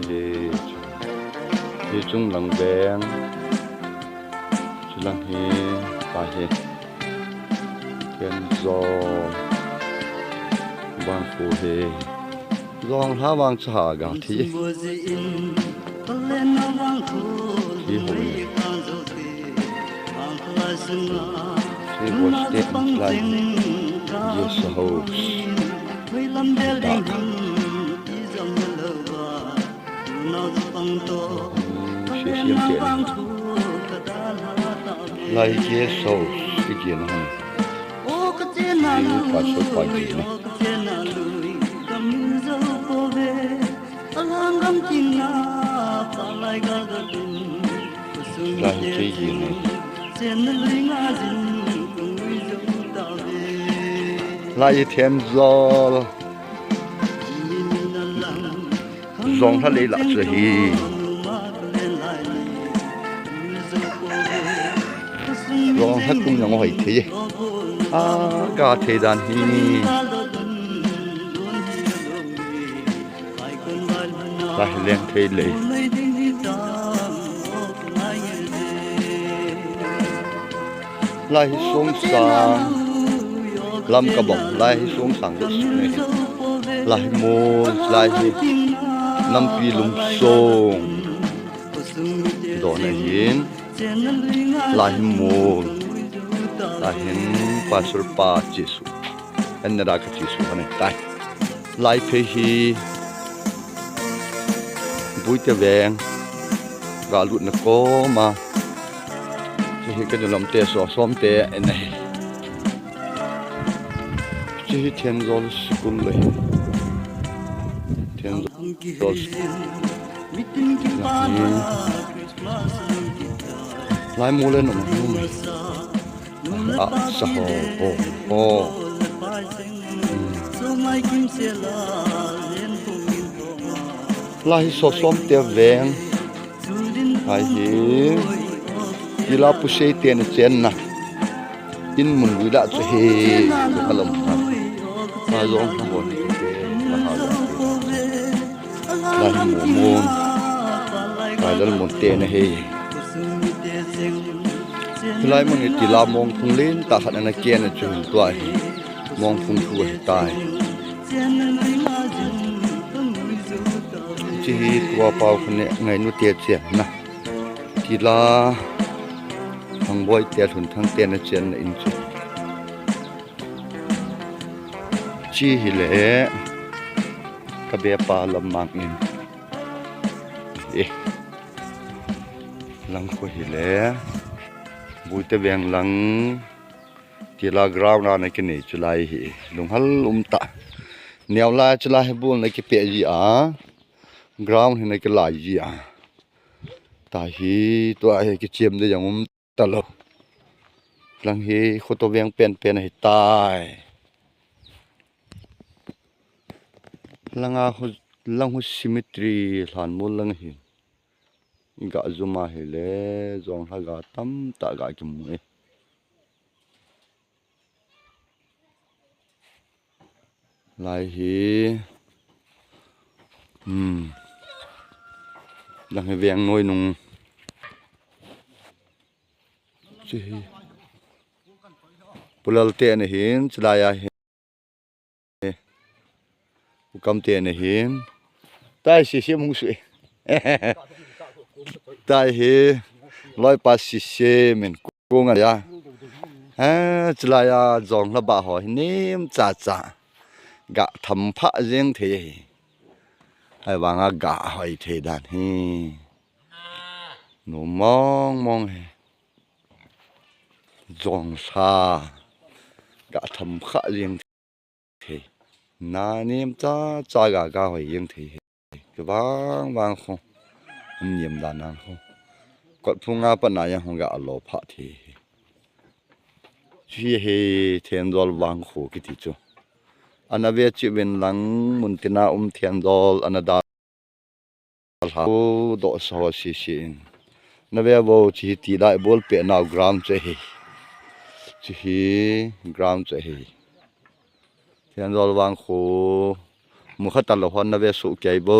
hi chung lang beng chulang hi pa hi ken zo bang fu he zong ha wang cha ga thi hi hoi hi wo statement like yes ho lai ye so again hon pa so pa ji lai ye ji ne lai ye thiam zo zong ha le la che hi zong ha kum yang hoi the a ga the dan hi la leng the le lai song sang lam ka bong lai song sang de ne lai mo lai nam pi lum song do na yin lai mo lai hin pasur pa chisu en na ka chisu ne tai lai phe hi buite veng ga lut na ko ma hi ka lam te so som te en nei chi thian zol school le thian zol lai mu lên mà sa ho lai so som te veng ai hi ila pu sei te ne chen na in mun wi da che he ko kalam ma zong ha bon te ma ha lai mu lai dal mon te ne he lai mon ti la mong phung len ta khat na ke na chung toai mong phung thu tai chi kwa pau khne ngai nu te che na ti la thang boy te thun thang te na chen na in chu chi hi le ka be pa lam mak in lang ko hi le buite veng lang tila ground na ne kini chulai hi lunghal ta neawla chulai bul ne ki pe ji a ground ne ki lai ji a ta hi to a ki chem de yang ta lo lang hi khoto veng pen hi tai langa lang hu symmetry hlan mul lang hi ga zuma hi le zong ha ga tam ta ga kim mu lai hi lang hi veng noi nung chi pulal te ne hin chlaya hi ukam te ne hin tai si mung sui tai hi loi pa si men ko nga ya chlaya zong la ba ho nim cha ga tham pha jeng the hai wanga ga hoi the dan hi no mong he zong sa ga tham pha jeng the na nim cha ga hoi jeng the ke wang không niệm đàn năng không quạt phung nga pan nãy không gặp alo phá thì chỉ he thiên dol vang khổ cái gì chứ anh ấy biết chuyện bên lăng muốn tin na thiên dol anh ấy đã hao độ sao xí na biết vô chỉ tí đại bol pe nào gram chơi chỉ gram chơi thiên dol vang khổ mua khát tao lo hòn na biết sụ cây bơ